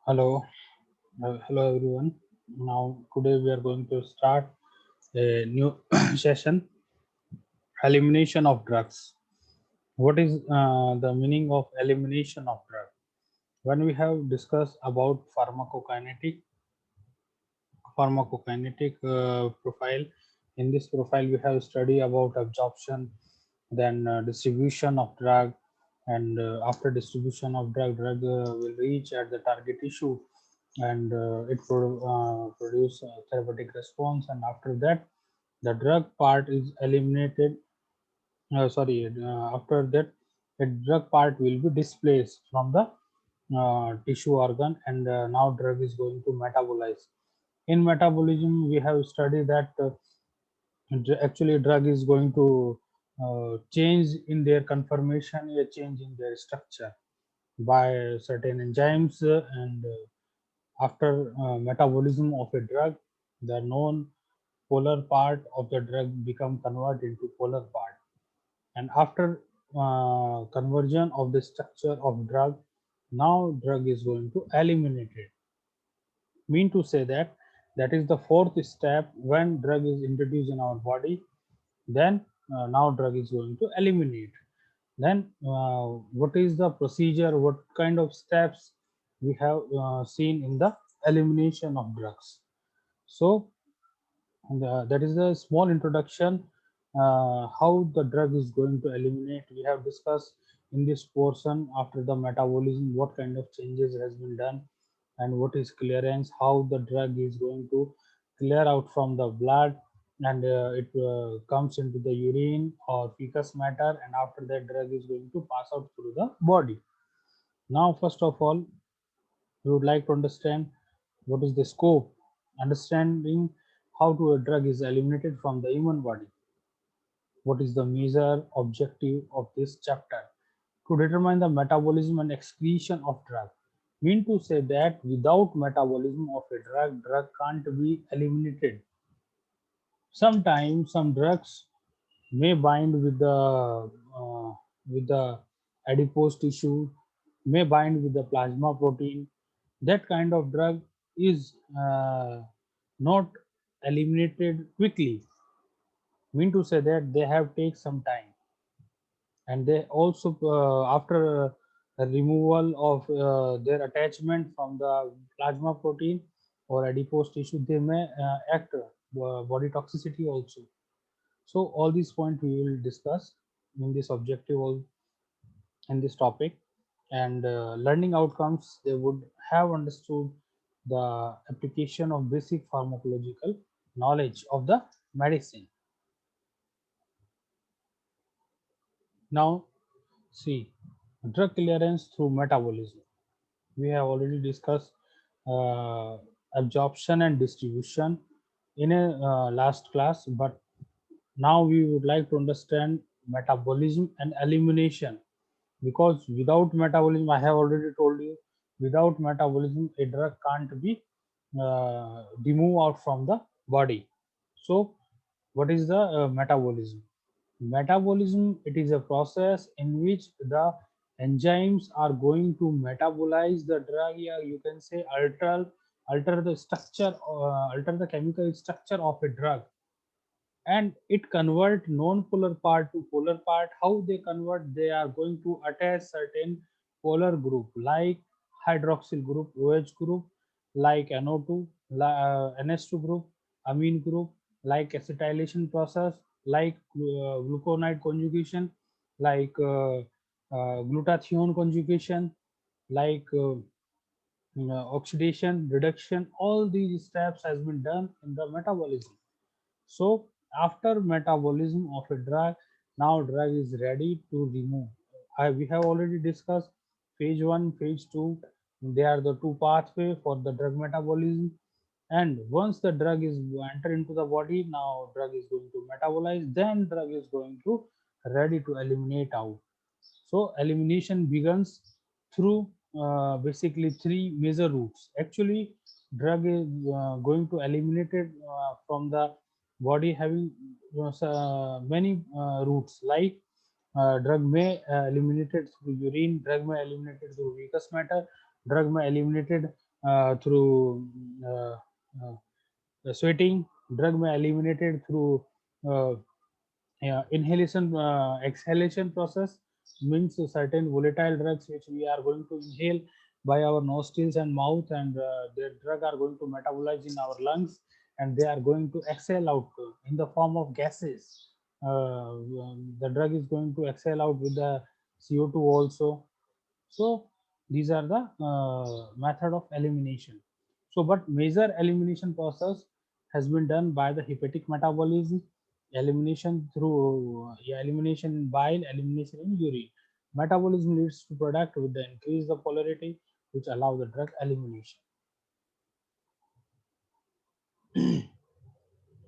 Hello, hello everyone. Now today we are going to start a new session: elimination of drugs. What is the meaning of elimination of drug? When we have discussed about pharmacokinetic profile, in this profile we have study about absorption, then distribution of drug, and after distribution of drug will reach at the target tissue, and produce a therapeutic response, and after that the drug part is eliminated. After that the drug part will be displaced from the tissue organ, and now drug is going to metabolize. In metabolism we have studied that actually drug is going to change in their conformation, a change in their structure by certain enzymes, after metabolism of a drug, the non polar part of the drug become converted into polar part, and after conversion of the structure of drug, now drug is going to eliminate it. Mean to say that that is the fourth step. When drug is introduced in our body, then now drug is going to eliminate. Then what is the procedure, what kind of steps we have seen in the elimination of drugs? So that is a small introduction, how the drug is going to eliminate. We have discussed in this portion after the metabolism what kind of changes has been done, and what is clearance, how the drug is going to clear out from the blood, and it comes into the urine or fecal matter, and after that drug is going to pass out through the body. Now first of all, we would like to understand what is the scope, understanding how to a drug is eliminated from the human body. What is the major objective of this chapter? To determine the metabolism and excretion of drug. Mean to say that without metabolism of a drug can't be eliminated. Sometimes some drugs may bind with the adipose tissue, may bind with the plasma protein. That kind of drug is not eliminated quickly. Mean to say that they have take some time, and they also after removal of their attachment from the plasma protein or adipose tissue, they may act body toxicity also. So all these points we will discuss in this objective in this topic, and learning outcomes, they would have understood the application of basic pharmacological knowledge of the medicine. Now see, drug clearance through metabolism. We have already discussed uh, absorption and distribution in a last class, but now we would like to understand metabolism and elimination, because without metabolism, I have already told you, without metabolism a drug can't be removed out from the body. So what is the metabolism? Metabolism, it is a process in which the enzymes are going to metabolize the drug. Yeah, you can say alter the structure, alter the chemical structure of a drug, and it convert non-polar part to polar part. How they convert? They are going to attach certain polar group like hydroxyl group, OH group, like NO2, NH2 group, amine group, like acetylation process, like gluconide conjugation, like glutathione conjugation, like oxidation, reduction. All these steps has been done in the metabolism. So after metabolism of a drug, now drug is ready to remove. We have already discussed phase 1, phase 2. They are the two pathway for the drug metabolism. And once the drug is enter into the body, now drug is going to metabolize. Then drug is going to ready to eliminate out. So elimination begins through basically three major routes. Actually, drug is going to eliminate it from the body having many routes. Like drug may eliminated through urine, drug may eliminated through mucous matter, drug may eliminated through sweating. Drug may eliminated through uh, inhalation, exhalation process, means certain volatile drugs which we are going to inhale by our nostrils and mouth, and their drug are going to metabolize in our lungs, and they are going to exhale out in the form of gases. The drug is going to exhale out with the CO2 also. So these are the method of elimination. So, but major elimination process has been done by the hepatic metabolism, elimination through elimination in bile, elimination in urine. Metabolism leads to product with the increase the polarity, which allow the drug elimination.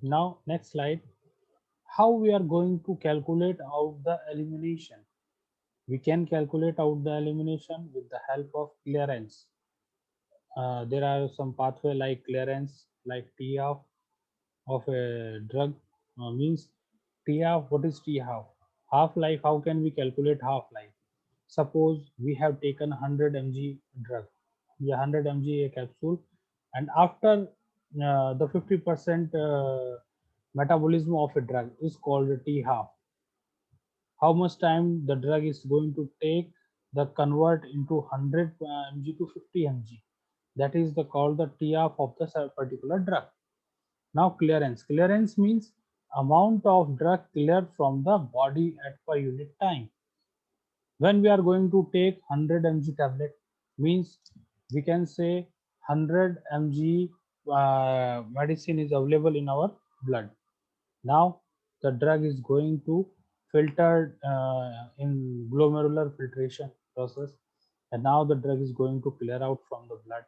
Now, next slide. How we are going to calculate out the elimination? We can calculate out the elimination with the help of clearance. There are some pathway like clearance, like T half of a drug, means T half. What is T half? Half life. How can we calculate half life? Suppose we have taken 100 mg drug, yeah, 100 mg a capsule, and after the 50% metabolism of a drug is called T half. How much time the drug is going to take the convert into 100 mg to 50 mg? That is the called the TF of the particular drug. Now clearance means amount of drug cleared from the body at per unit time. When we are going to take 100 mg tablet, means we can say 100 mg medicine is available in our blood. Now the drug is going to filtered in glomerular filtration process, and now the drug is going to clear out from the blood.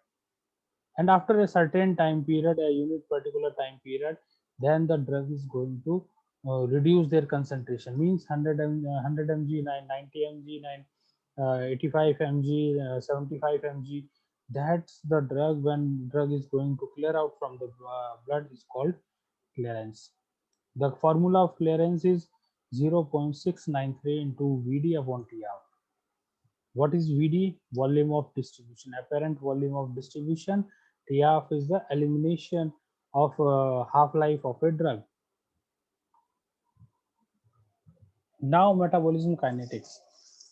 And after a certain time period, a unit particular time period, then the drug is going to reduce their concentration. Means 100 mg, 90 mg, 85 mg, 75 mg. That's the drug. When drug is going to clear out from the blood is called clearance. The formula of clearance is 0.693 into Vd upon Tr. What is Vd? Volume of distribution, apparent volume of distribution. Tf is the elimination of half-life of a drug. Now metabolism kinetics.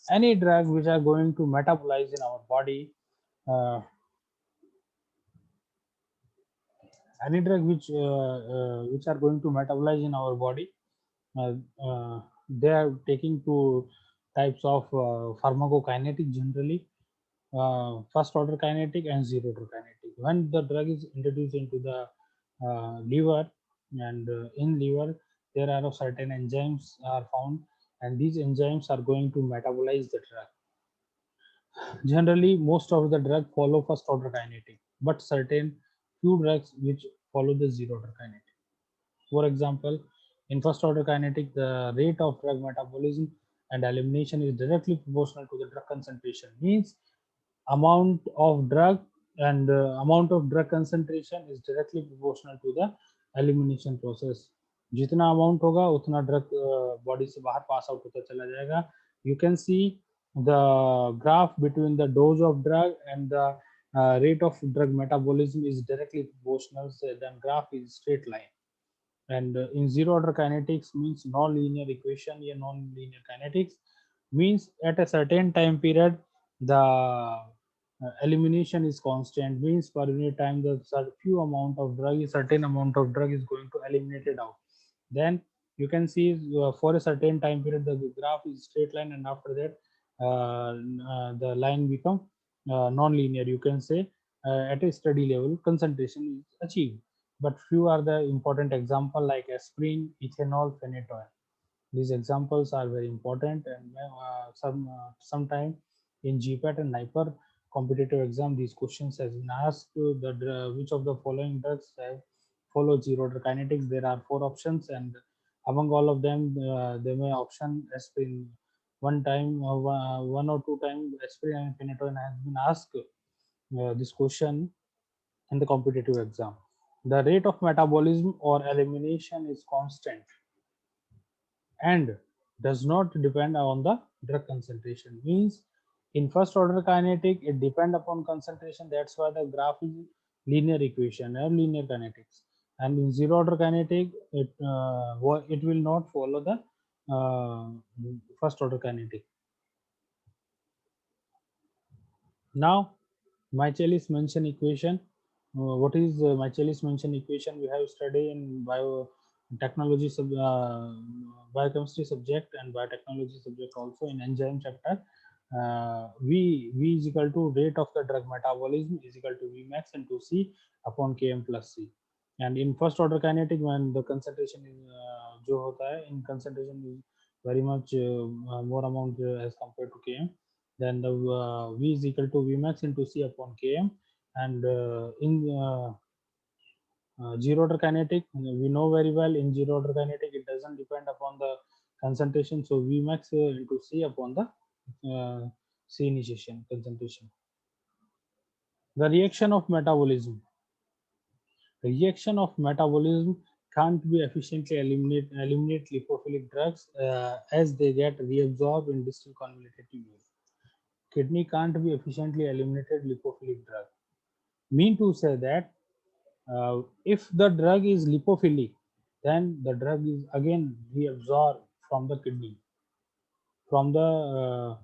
Any drug which are going to metabolize in our body, uh, any drug which are going to metabolize in our body, uh, uh, they are taking two types of pharmacokinetic generally, first order kinetic and zero order kinetic. When the drug is introduced into the liver, and in liver there are certain enzymes are found, and these enzymes are going to metabolize the drug. Generally most of the drug follow first order kinetic, but certain few drugs which follow the zero order kinetic. For example, in first order kinetic, the rate of drug metabolism and elimination is directly proportional to the drug concentration. Means amount of drug and amount of drug concentration is directly proportional to the elimination process. जितना amount होगा उतना drug body से बाहर pass out होता चला जाएगा. You can see the graph between the dose of drug and the rate of drug metabolism is directly proportional. So then graph is straight line. And in zero order kinetics means non-linear equation. Yeah, non-linear kinetics means at a certain time period the elimination is constant. Means per unit time the few amount of drug, a certain amount of drug is going to eliminate it out. Then you can see for a certain time period the graph is straight line, and after that the line become non-linear. You can say at a steady level concentration is achieved. But few are the important example like aspirin, ethanol, phenytoin. These examples are very important, and sometime in GPAT and NIPER competitive exam, these questions has been asked which of the following drugs have follow zero order kinetics. There are four options, and among all of them, they may option aspirin. One time, one or two times, aspirin and phenytoin has been asked this question in the competitive exam. The rate of metabolism or elimination is constant and does not depend on the drug concentration. Means In first order kinetic, it depend upon concentration. That's why the graph is linear equation or linear kinetics. And in zero order kinetic, it will not follow the first order kinetic. Now, Michaelis Menten equation. What is Michaelis Menten equation? We have studied in biotechnology biochemistry subject and biotechnology subject also in enzyme chapter. V is equal to rate of the drug metabolism is equal to V max into C upon Km plus C. And in first order kinetic, when the concentration is जो होता है, in concentration is very much more amount as compared to Km, then the V is equal to V max into C upon Km. And in zero order kinetic, we know very well in zero order kinetic, it doesn't depend upon the concentration. So V max into C upon the C initiation concentration. The reaction of metabolism. Reaction of metabolism can't be efficiently eliminate lipophilic drugs as they get reabsorbed in distal convoluted tubule. Kidney can't be efficiently eliminated lipophilic drug. Mean to say that if the drug is lipophilic, then the drug is again reabsorbed from the kidney, from the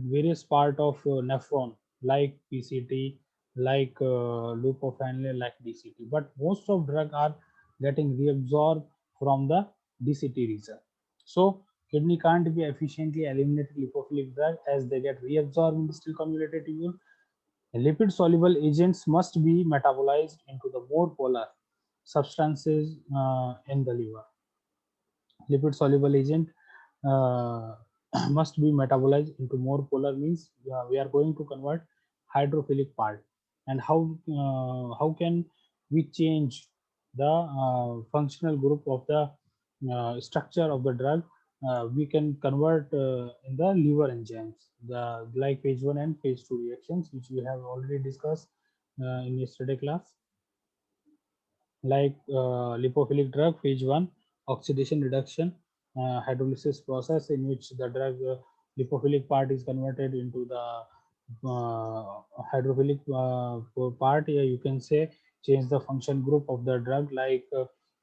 various part of nephron like PCT, like loop of Henle, like DCT. But most of drug are getting reabsorbed from the DCT region. So kidney can't be efficiently eliminated lipophilic drug as they get reabsorbed in distal convoluted tubule. Lipid soluble agents must be metabolized into the more polar substances in the liver. Lipid soluble agent uh, must be metabolized into more polar, means we are going to convert hydrophilic part. And how can we change the functional group of the structure of the drug? We can convert in the liver enzymes, the like phase 1 and phase 2 reactions, which we have already discussed in yesterday class. Like lipophilic drug phase 1, oxidation reduction hydrolysis process, in which the drug lipophilic part is converted into the hydrophilic part. Yeah, you can say change the function group of the drug. Like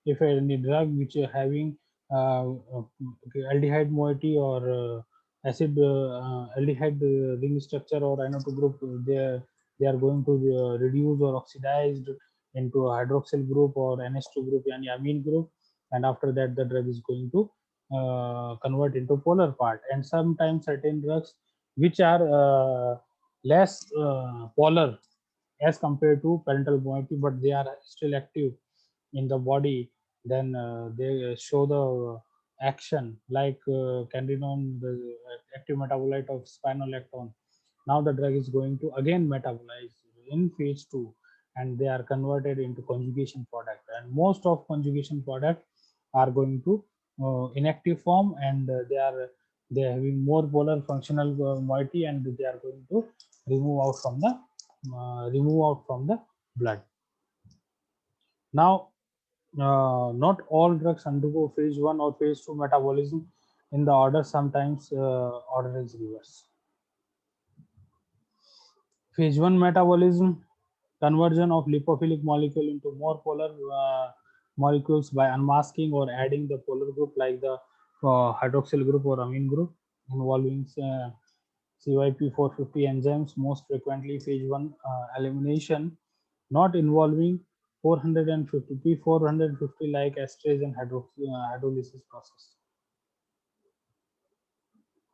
if any drug which are having aldehyde moiety or acid aldehyde ring structure or NO2 group, they are going to reduce or oxidized into a hydroxyl group or NH2 group and amine group, and after that the drug is going to convert into polar part. And sometimes certain drugs which are less polar as compared to parental moiety, but they are still active in the body, then they show the action, like candinone, the active metabolite of spironolactone. Now the drug is going to again metabolize in phase 2, and they are converted into conjugation product. And most of conjugation product are going to inactive form, and they are having more polar functional moiety, and they are going to remove out from the blood. Now, not all drugs undergo phase 1 or phase 2 metabolism in the order. Sometimes order is reverse. Phase 1 metabolism, conversion of lipophilic molecule into more polar molecules by unmasking or adding the polar group, like the hydroxyl group or amine group, involving CYP450 enzymes, most frequently phase 1 elimination, not involving 450 P450 like esterase and hydrolysis process.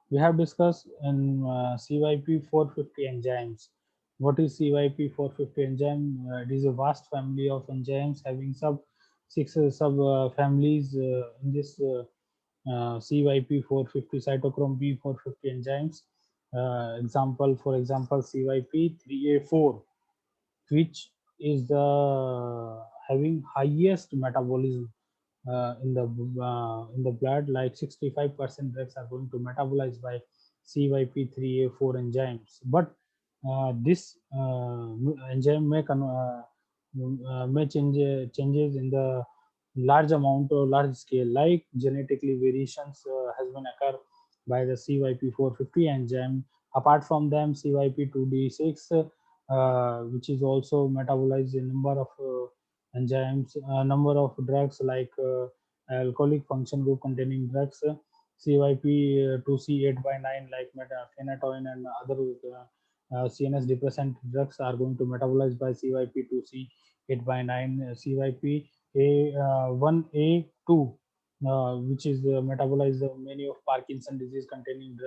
We have discussed in CYP450 enzymes. What is CYP450 enzyme? It is a vast family of enzymes having six sub families in this CYP450 cytochrome B450 enzymes. For example, CYP3A4, which is the having highest metabolism in the blood, like 65% drugs are going to metabolize by CYP3A4 enzymes. But this enzyme may changes in the large amount or large scale, like genetically variations has been occur by the CYP450 enzyme. Apart from them, CYP2D6, which is also metabolized in number of enzymes, number of drugs like alcoholic function group containing drugs, CYP2C8 by 9 like phenytoin and other CNS depressant drugs are going to metabolize by CYP2C8 by 9, CYP1A2, which is metabolize many of Parkinson disease containing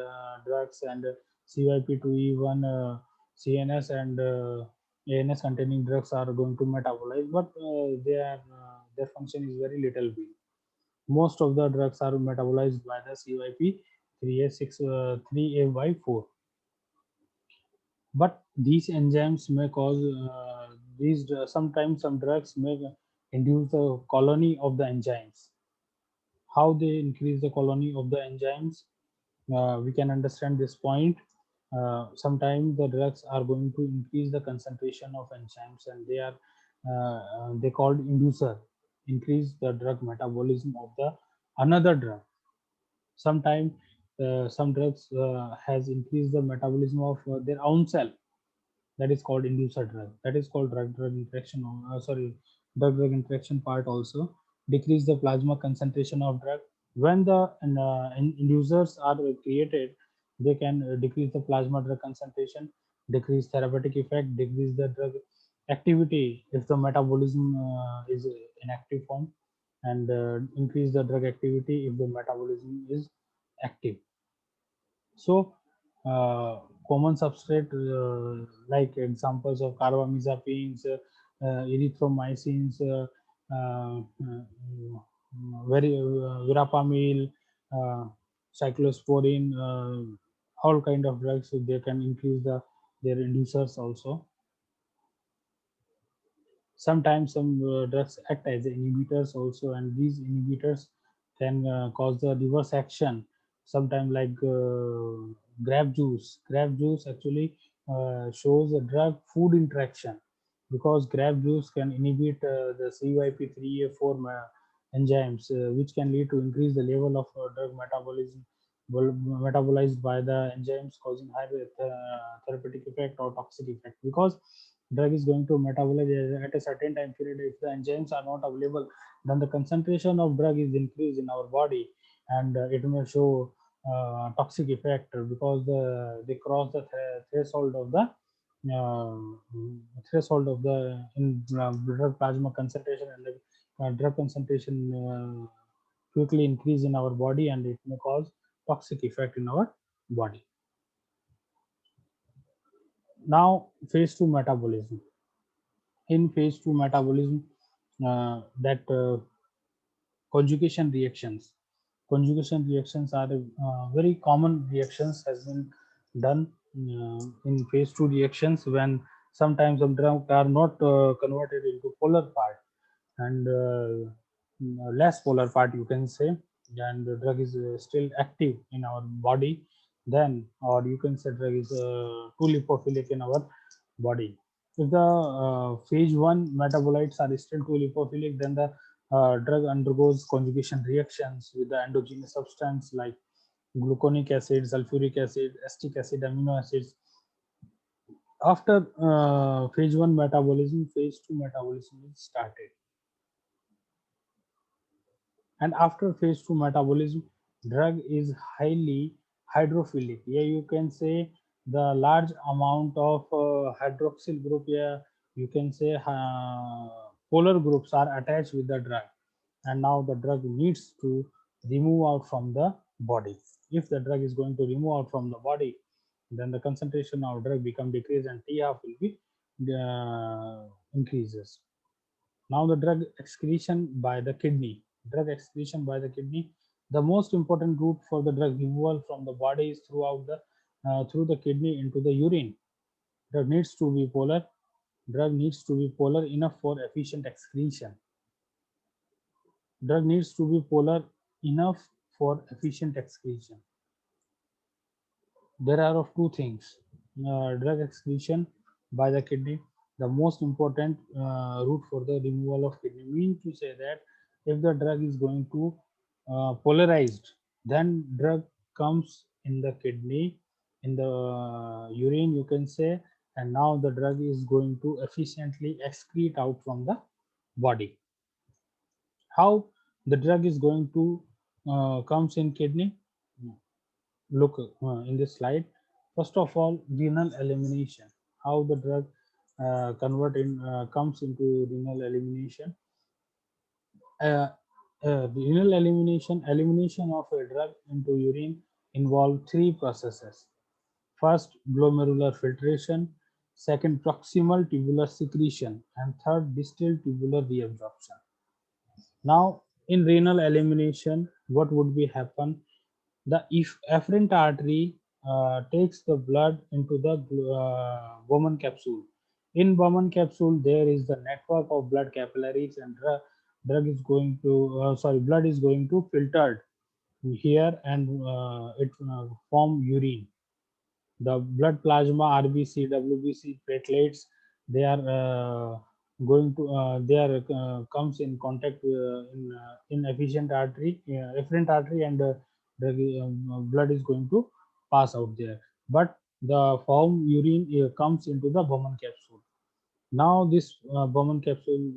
drugs, and CYP2E1 CNS and ANS containing drugs are going to metabolize, but their function is very little bit. Most of the drugs are metabolized by the CYP3A6 3A by 4. But these enzymes may cause these sometimes some drugs may induce the colony of the enzymes. How they increase the colony of the enzymes, we can understand this point. Sometimes the drugs are going to increase the concentration of enzymes, and they called inducer, increase the drug metabolism of the another drug. Sometimes some drugs has increased the metabolism of their own cell, that is called inducer drug, that is called drug interaction, drug interaction part also decrease the plasma concentration of drug. When the inducers are created, they can decrease the plasma drug concentration, decrease therapeutic effect, decrease the drug activity if the metabolism is in active form, and increase the drug activity if the metabolism is active. So, common substrate like examples of carbamazepines, erythromycins, verapamil, cyclosporin, all kind of drugs. They can increase their inducers also. Sometimes some drugs act as inhibitors also, and these inhibitors can cause the reverse action. Sometimes like grape juice. Grape juice actually shows a drug food interaction, because grape juice can inhibit the CYP3A4 enzymes, which can lead to increase the level of drug metabolism metabolized by the enzymes, causing high therapeutic effect or toxic effect. Because drug is going to metabolize at a certain time period, if the enzymes are not available, then the concentration of drug is increased in our body, and it may show toxic effect, because they cross the threshold of the uh, in drug plasma concentration, and the drug concentration quickly increase in our body, and it may cause toxic effect in our body. Now, phase 2 metabolism. In phase 2 metabolism, that conjugation reactions. Conjugation reactions are very common reactions has been done in phase 2 reactions, when sometimes some drugs are not converted into polar part, and less polar part you can say, and the drug is still active in our body, then, or you can say drug is too lipophilic in our body. If the phase 1 metabolites are still too lipophilic, then the drug undergoes conjugation reactions with the endogenous substance like gluconic acid, sulfuric acid, acetic acid, amino acids. After phase 1 metabolism, phase 2 metabolism is started. And after phase 2 metabolism, drug is highly hydrophilic. Yeah, you can say the large amount of hydroxyl group, yeah, you can say polar groups are attached with the drug, and now the drug needs to remove out from the body. If the drug is going to remove out from the body, then the concentration of drug become decreased, and T half will be increases. Now the drug excretion by the kidney. Drug excretion by the kidney. The most important route for the drug removal from the body is through the kidney into the urine. Drug needs to be polar. Drug needs to be polar enough for efficient excretion. Drug needs to be polar enough for efficient excretion. There are of two things. Drug excretion by the kidney. The most important route for the removal of kidney means to say that if the drug is going to polarized, then drug comes in the kidney in the urine, you can say, and now the drug is going to efficiently excrete out from the body. How the drug is going to comes in kidney? Look in this slide. First of all, renal elimination. How the drug convert in comes into renal elimination. uh, Renal elimination of a drug into urine involve three processes. First, glomerular filtration, second, proximal tubular secretion, and third, distal tubular reabsorption. Now, in renal elimination, what would be happen? The efferent artery takes the blood into the Bowman capsule. In Bowman capsule, there is the network of blood capillaries, and drug is going to blood is going to filtered here, and it form urine. The blood plasma, RBC, WBC, platelets, they are going to they are comes in contact in efficient artery, efferent artery, and the blood is going to pass out there. But the form urine comes into the Bowman capsule. Now this Bowman capsule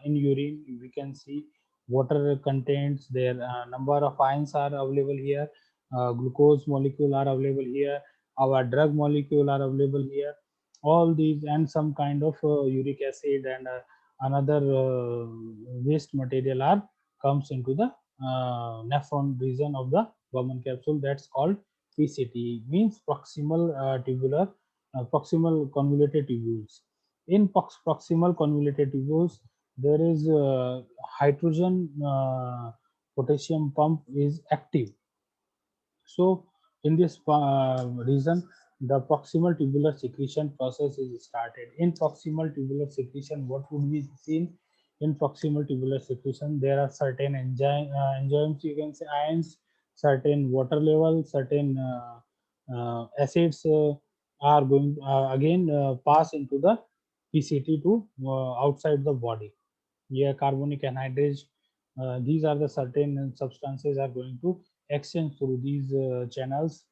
in urine, we can see water contains their number of ions are available here, glucose molecule are available here, our drug molecule are available here. All these and some kind of uric acid and another waste material are comes into the nephron region of the Bowman capsule. That's called PCT, means proximal convoluted tubules. In proximal convoluted tubules, there is hydrogen potassium pump is active. So in this reason, the proximal tubular secretion process is started. In proximal tubular secretion, what would be seen? In proximal tubular secretion, there are certain enzymes, you can say ions, certain water level, certain acids are going again pass into the PCT to outside the body. Yeah, carbonic anhydrase. These are the certain substances are going to exchange through these channels,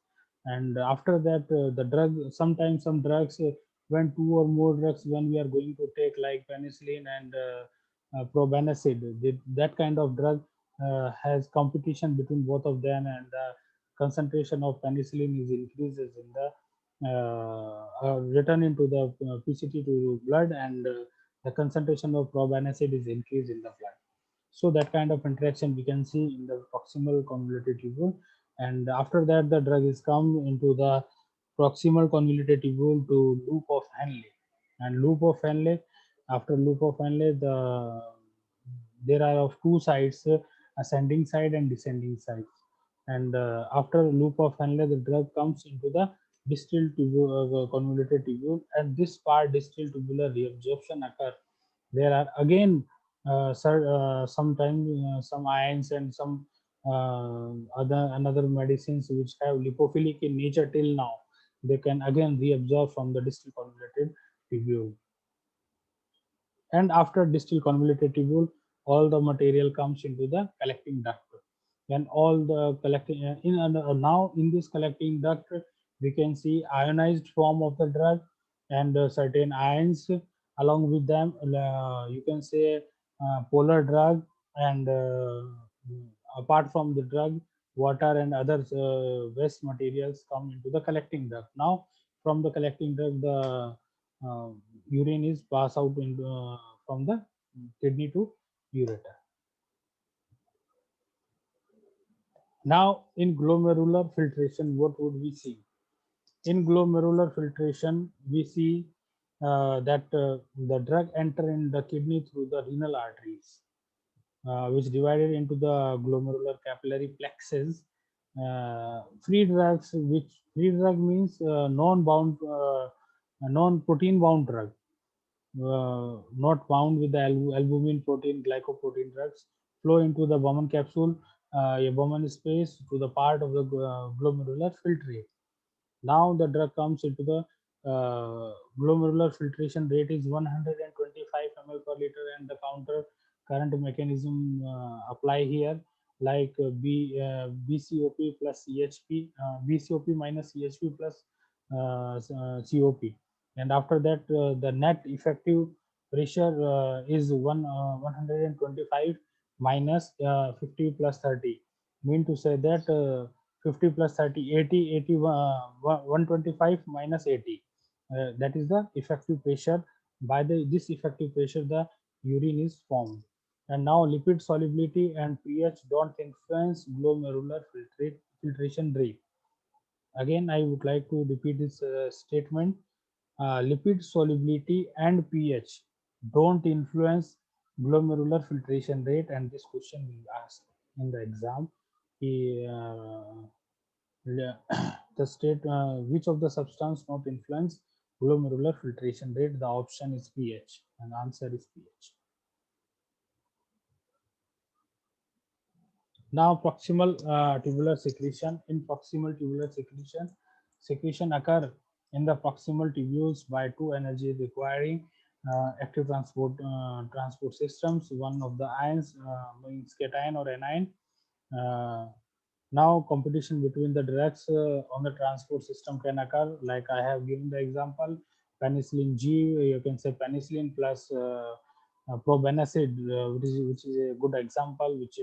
and after that, the drug. Sometimes some drugs, when two or more drugs, when we are going to take like penicillin and probenecid, that kind of drug has competition between both of them, and the concentration of penicillin is increases in the return into the PCT to blood, and the concentration of probenecid is increased in the blood. So that kind of interaction we can see in the proximal convoluted tubule, and after that the drug is come into the proximal convoluted tubule to loop of Henle, and loop of Henle. After loop of Henle, there are of two sides, ascending side and descending side, and after loop of Henle, the drug comes into the distal convoluted tubule, and this part distal tubular reabsorption occur. There are again sometimes some ions and some other another medicines which have lipophilic in nature till now, they can again reabsorb from the distal convoluted tubule. And after distal convoluted tubule, all the material comes into the collecting duct. And all the collecting now in this collecting duct, we can see ionized form of the drug, and certain ions along with them, you can say polar drug, and apart from the drug, water and other waste materials come into the collecting duct. Now from the collecting duct, the urine is passed out into from the kidney to ureter. Now, in glomerular filtration, what would we see? In glomerular filtration, we see that the drug enter in the kidney through the renal arteries, which divided into the glomerular capillary plexus. Free drugs, which free drug means non-bound, non-protein bound drug, not bound with the albumin, protein, glycoprotein drugs, flow into the Bowman capsule, a Bowman space to the part of the glomerular filtrate. Now the drug comes into the glomerular filtration rate is 125 ml per liter, and the counter current mechanism apply here, like BCOP plus CHP, BCOP minus CHP plus COP, and after that the net effective pressure is 125 minus 50 plus 30, mean to say that 50 plus 30 80 80 125 minus 80, that is the effective pressure. By the this effective pressure the urine is formed. And now lipid solubility and pH don't influence glomerular filtration rate. Again, I would like to repeat this statement. Lipid solubility and pH don't influence glomerular filtration rate, and this question will be asked in the exam. The state which of the substance not influence glomerular filtration rate? The option is pH, and answer is pH. Now, proximal tubular secretion. In proximal tubular secretion, secretion occur in the proximal tubules by two energy requiring active transport systems. One of the ions means cation or anion. Uh, Now, competition between the drugs on the transport system can occur. Like I have given the example, penicillin G. You can say penicillin plus probenecid, which is a good example, which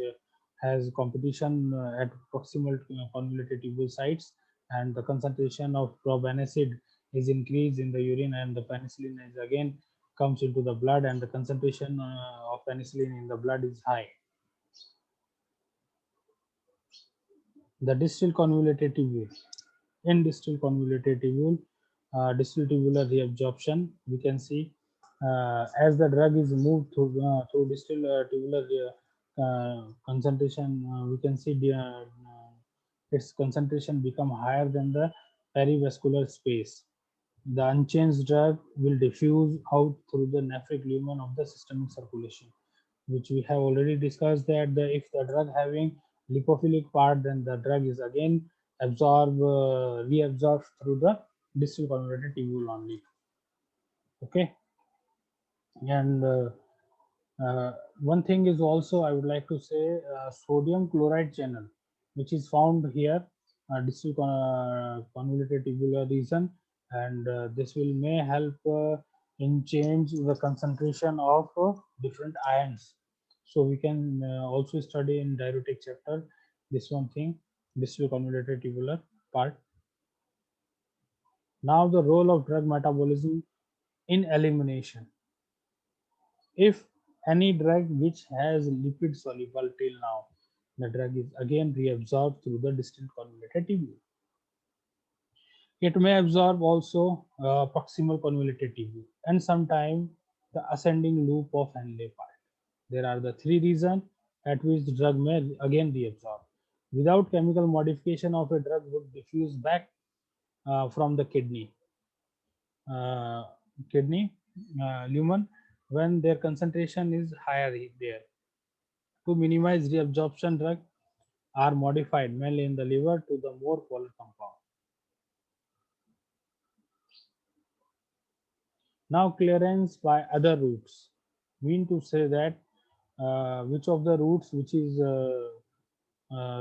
has competition at proximal convoluted tubule sites, and the concentration of probenecid is increased in the urine, and the penicillin is again comes into the blood, and the concentration of penicillin in the blood is high. The distal convoluted tubule. In distal convoluted tubule, distal tubular reabsorption, we can see as the drug is moved through distal tubular concentration, we can see its concentration become higher than the perivascular space. The unchanged drug will diffuse out through the nephric lumen of the systemic circulation, which we have already discussed that if the drug having lipophilic part, then the drug is again reabsorbed through the distal convoluted tubule only. Okay, and one thing is also I would like to say sodium chloride channel, which is found here, distal convoluted tubular region, and this will may help in change the concentration of different ions. So we can also study in diuretic chapter this one thing, distal convoluted tubular part. Now the role of drug metabolism in elimination. If any drug which has lipid soluble till now, the drug is again reabsorbed through the distal convoluted tubule. It may absorb also proximal convoluted tubule and sometimes the ascending loop of Henle part. There are the three reasons at which the drug may again reabsorb. Without chemical modification of a drug would diffuse back from the uh, kidney lumen when their concentration is higher there. To minimize reabsorption, drugs are modified mainly in the liver to the more polar compound. Now clearance by other routes, mean to say that which of the routes which is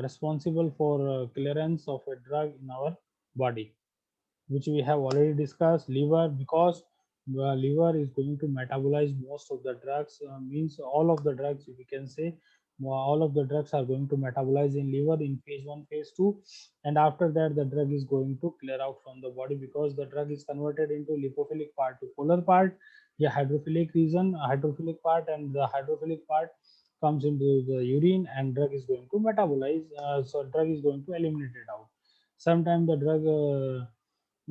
responsible for clearance of a drug in our body, which we have already discussed. Liver, because liver is going to metabolize most of the drugs, means all of the drugs, we can say all of the drugs are going to metabolize in liver in phase 1 phase 2, and after that the drug is going to clear out from the body because the drug is converted into lipophilic part to polar part, the hydrophilic region hydrophilic part, and the hydrophilic part comes into the urine, and drug is going to metabolize, so drug is going to eliminate it out. Sometimes the drug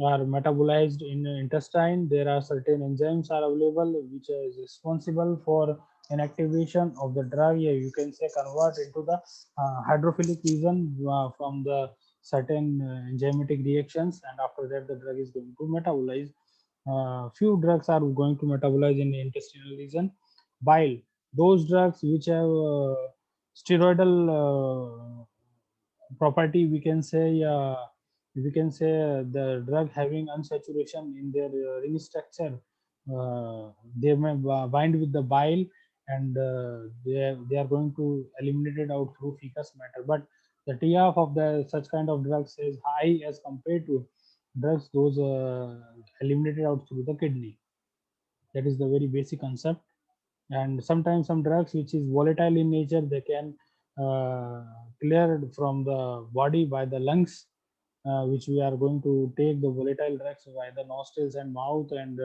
are metabolized in intestine. There are certain enzymes are available which is responsible for inactivation of the drug. Yeah, you can say convert into the hydrophilic region from the certain enzymatic reactions, and after that the drug is going to metabolize. Few drugs are going to metabolize in the intestinal region. Bile, those drugs which have steroidal property, we can say the drug having unsaturation in their ring structure, they may bind with the bile, and they are going to eliminate it out through fecal matter. But the TF of the such kind of drugs is high as compared to drugs those eliminated out through the kidney. That is the very basic concept. And sometimes some drugs which is volatile in nature, they can cleared from the body by the lungs, which we are going to take the volatile drugs by the nostrils and mouth, and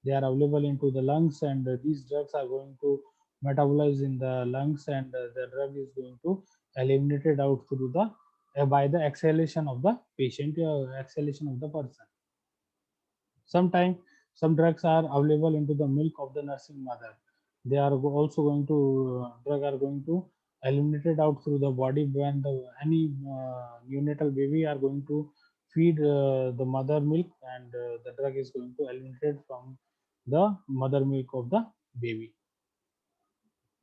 they are available into the lungs, and these drugs are going to metabolize in the lungs, and the drug is going to eliminated out through the by the exhalation of the patient, exhalation of the person. Sometimes some drugs are available into the milk of the nursing mother. They are also going to drug are going to eliminated out through the body when the any neonatal baby are going to feed the mother milk, and the drug is going to eliminated from the mother milk of the baby.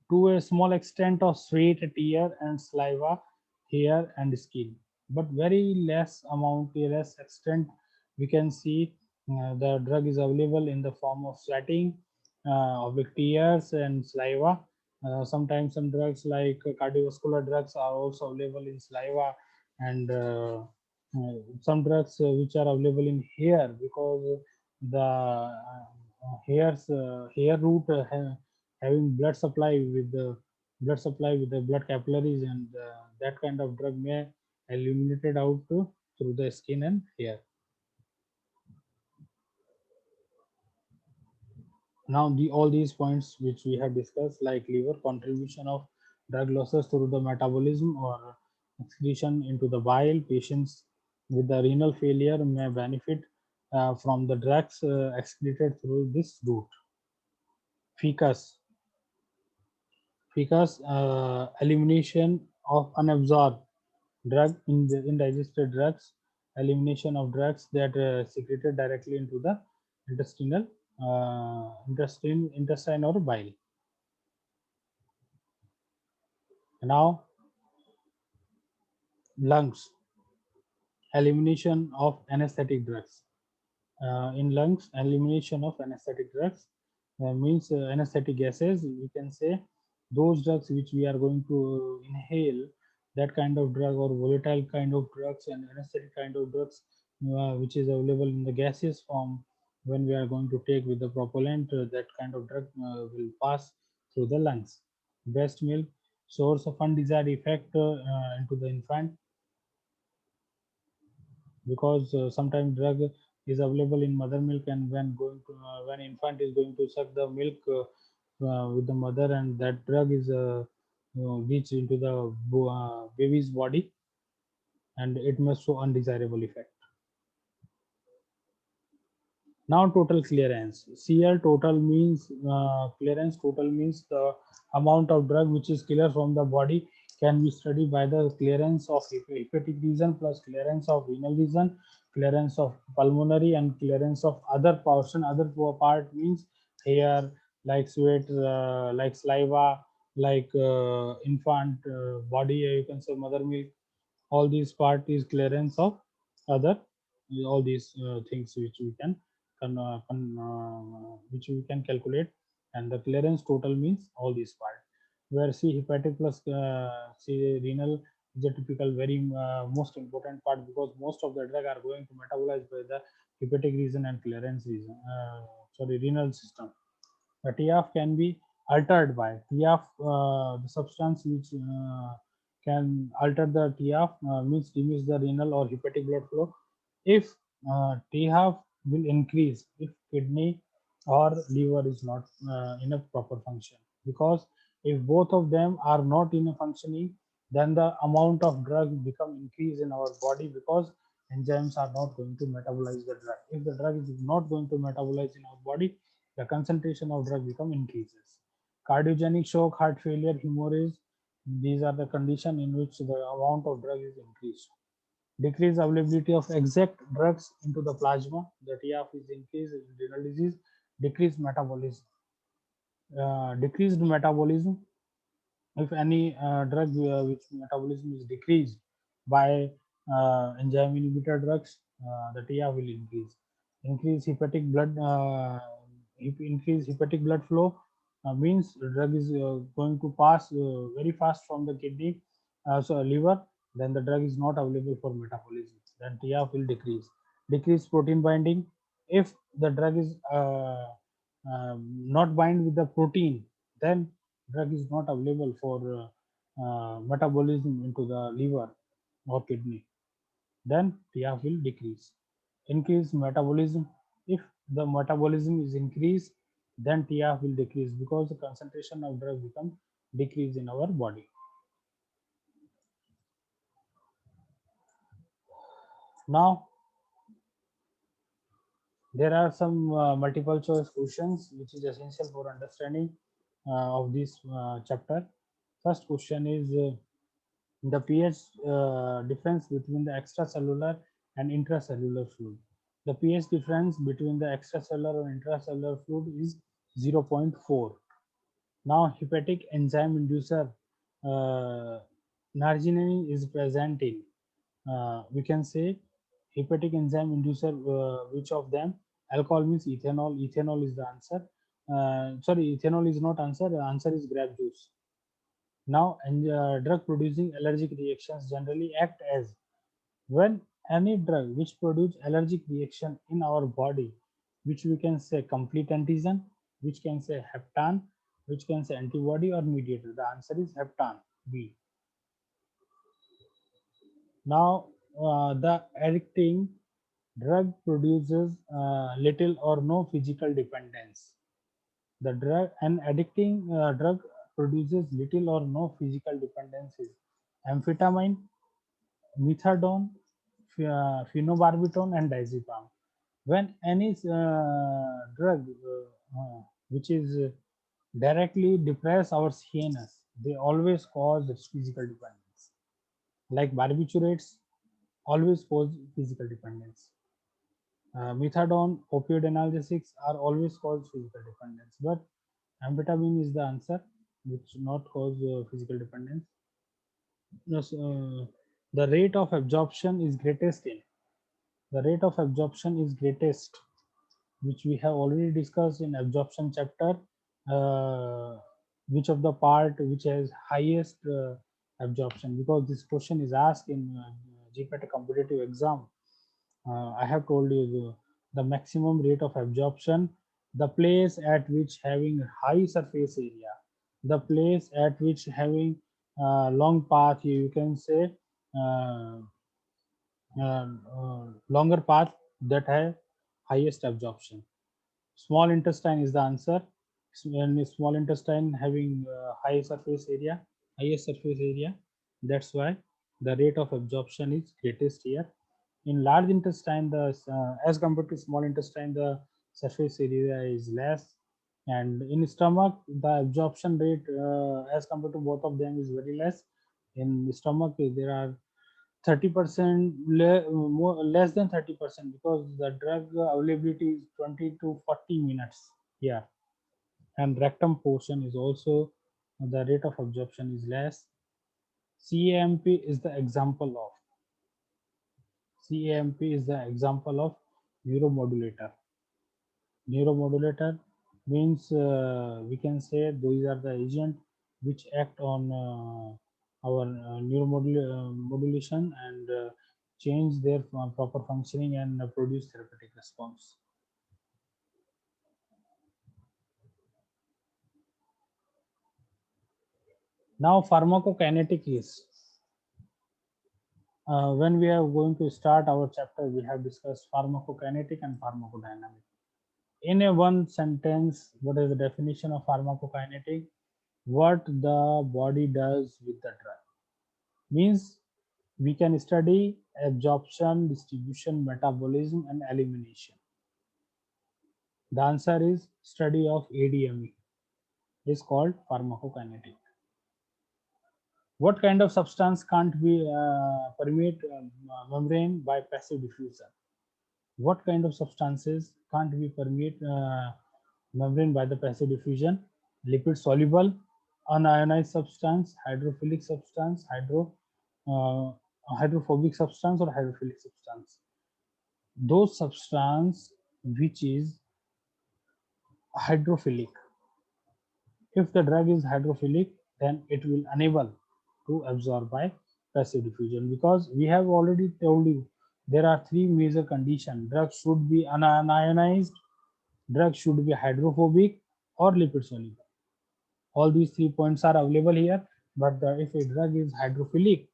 To a small extent of sweat, tear, and saliva, hair, and skin, but very less amount, less extent. We can see the drug is available in the form of sweating, of tears, and saliva. Sometimes some drugs like cardiovascular drugs are also available in saliva, and some drugs which are available in hair, because the hair root having blood supply with the blood capillaries, and that kind of drug may eliminated out through the skin and hair. Now all these points which we have discussed, like liver contribution of drug losses through the metabolism or excretion into the bile, patients with the renal failure may benefit from the drugs excreted through this route. Ficus, elimination of unabsorbed drug in the indigested drugs, elimination of drugs that secreted directly into the intestine or bile. Now lungs, elimination of anesthetic drugs. In lungs, elimination of anesthetic drugs means anesthetic gases. We can say those drugs which we are going to inhale, that kind of drug, or volatile kind of drugs and anesthetic kind of drugs, which is available in the gaseous form. When we are going to take with the propellant, that kind of drug will pass through the lungs. Breast milk, source of undesired effect into the infant, because sometimes drug is available in mother milk, and when infant is going to suck the milk with the mother, and that drug is reach into the baby's body, and it must show undesirable effect. Now total clearance. CL total means clearance total means the amount of drug which is clear from the body can be studied by the clearance of hepatic region plus clearance of renal region, clearance of pulmonary, and clearance of other portion. Other part means hair, like sweat, like saliva, like infant body. You can say mother milk. All these part is clearance of other, all these things which we can which we can calculate, and the clearance total means all these part, where C hepatic plus C renal is a typical very most important part, because most of the drug are going to metabolize by the hepatic region and clearance region, sorry, renal system. The TF can be altered by TF, the substance which can alter the TF, means diminish the renal or hepatic blood flow. If TF will increase if kidney or liver is not in a proper function, because if both of them are not in a functioning, then the amount of drug become increase in our body, because enzymes are not going to metabolize the drug. If the drug is not going to metabolize in our body, the concentration of drug become increases. Cardiogenic shock, heart failure, hemorrhage, these are the condition in which the amount of drug is increased. Decreased availability of exact drugs into the plasma, the TF is increased in renal disease. Decreased metabolism. Decreased metabolism, if any drug which metabolism is decreased by enzyme inhibitor drugs, the TF will increase. Increase hepatic blood, increase hepatic blood flow, means the drug is going to pass very fast from the kidney, so liver, then the drug is not available for metabolism, then TF will decrease. decrease protein binding. If the drug is not bind with the protein, then drug is not available for metabolism into the liver or kidney. Then TF will decrease. Increase metabolism. If the metabolism is increased, then TF will decrease because the concentration of drug become decrease in our body. Now there are some multiple choice questions which is essential for understanding of this chapter. First question is the pH difference between the extracellular and intracellular fluid. The pH difference between the extracellular and intracellular fluid is 0.4. Now, hepatic enzyme inducer narginine is present in. We can say hepatic enzyme inducer. Which of them? Alcohol means ethanol. Ethanol is the answer. Sorry, ethanol is not answer. The answer is grape juice. Now, drug producing allergic reactions generally act as when any drug which produce allergic reaction in our body, which we can say complete antigen, which can say heptan, which can say antibody or mediator. The answer is heptan, B. Now, the addicting drug produces little or no physical dependence. The drug an addicting drug produces little or no physical dependencies. Amphetamine, methadone, phenobarbital, and diazepam. When any drug which is directly depress our CNS, they always cause physical dependence. Like barbiturates, always cause physical dependence. Methadone, opioid analgesics are always cause physical dependence, but amphetamine is the answer, which not cause physical dependence. Yes, the rate of absorption is greatest in. The rate of absorption is greatest, which we have already discussed in absorption chapter. Which of the part which has highest absorption? Because this question is asked in GPAT competitive exam. I have told you the maximum rate of absorption, the place at which having high surface area, the place at which having long path, you can say uh, longer path that have highest absorption. Small intestine is the answer. When small intestine having high surface area, highest surface area, that's why the rate of absorption is greatest here. In large intestine, the as compared to small intestine, the surface area is less, and in stomach, the absorption rate as compared to both of them is very less. In stomach, there are 30% less than 30% because the drug availability is 20 to 40 minutes here, and rectum portion is also the rate of absorption is less. CAMP is the example of CAMP is the example of neuromodulator. Neuromodulator means we can say those are the agent which act on our neuromodulation and change their proper functioning and produce therapeutic response. Now pharmacokinetic is when we are going to start our chapter, we have discussed pharmacokinetic and pharmacodynamic. In a one sentence, what is the definition of pharmacokinetic? What the body does with the drug. Means we can study absorption, distribution, metabolism, and elimination. The answer is study of ADME is called pharmacokinetic. What kind of substance can't be permeate membrane by passive diffusion? What kind of substances can't be permeate membrane by the passive diffusion? Lipid soluble, unionized substance, hydrophilic substance, uh, hydrophobic substance, or hydrophilic substance. Those substance which is hydrophilic. If the drug is hydrophilic, then it will unable to absorb by passive diffusion, because we have already told you there are three major conditions. Drug should be unionized, drug should be hydrophobic, or lipid soluble. All these 3 points are available here, but if a drug is hydrophilic,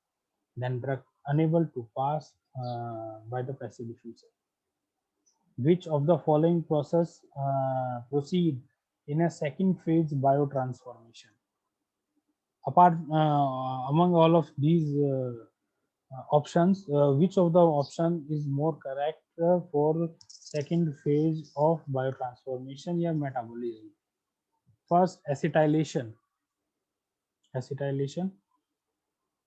then drug unable to pass by the passive diffuser. Which of the following process proceed in a second phase biotransformation? Apart among all of these options, which of the option is more correct for second phase of biotransformation or metabolism? First, acetylation. Acetylation,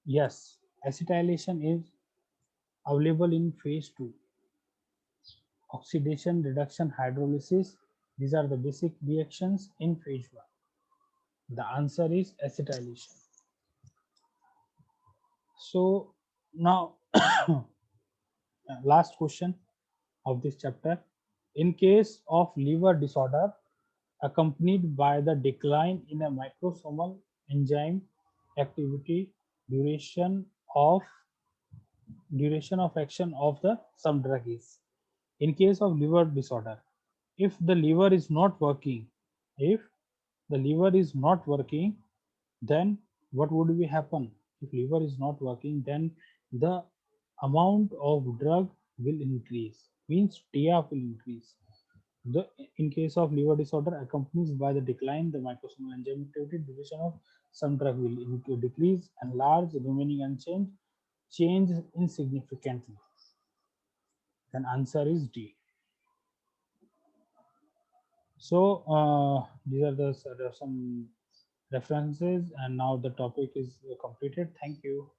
yes, acetylation is available in phase 2. Oxidation, reduction, hydrolysis, these are the basic reactions in phase 1. The answer is acetylation. So now last question of this chapter. In case of liver disorder accompanied by the decline in a microsomal enzyme activity, duration of action of the some drug is. In case of liver disorder, if the liver is not working, if the liver is not working, then what would be happen? If liver is not working, then the amount of drug will increase, means TF will increase. The in case of liver disorder accompanied by the decline the microsomal enzyme activity, duration of some drug will decrease and large remaining unchanged, change insignificantly. Then answer is D. So these are the some references, and now the topic is completed. Thank you.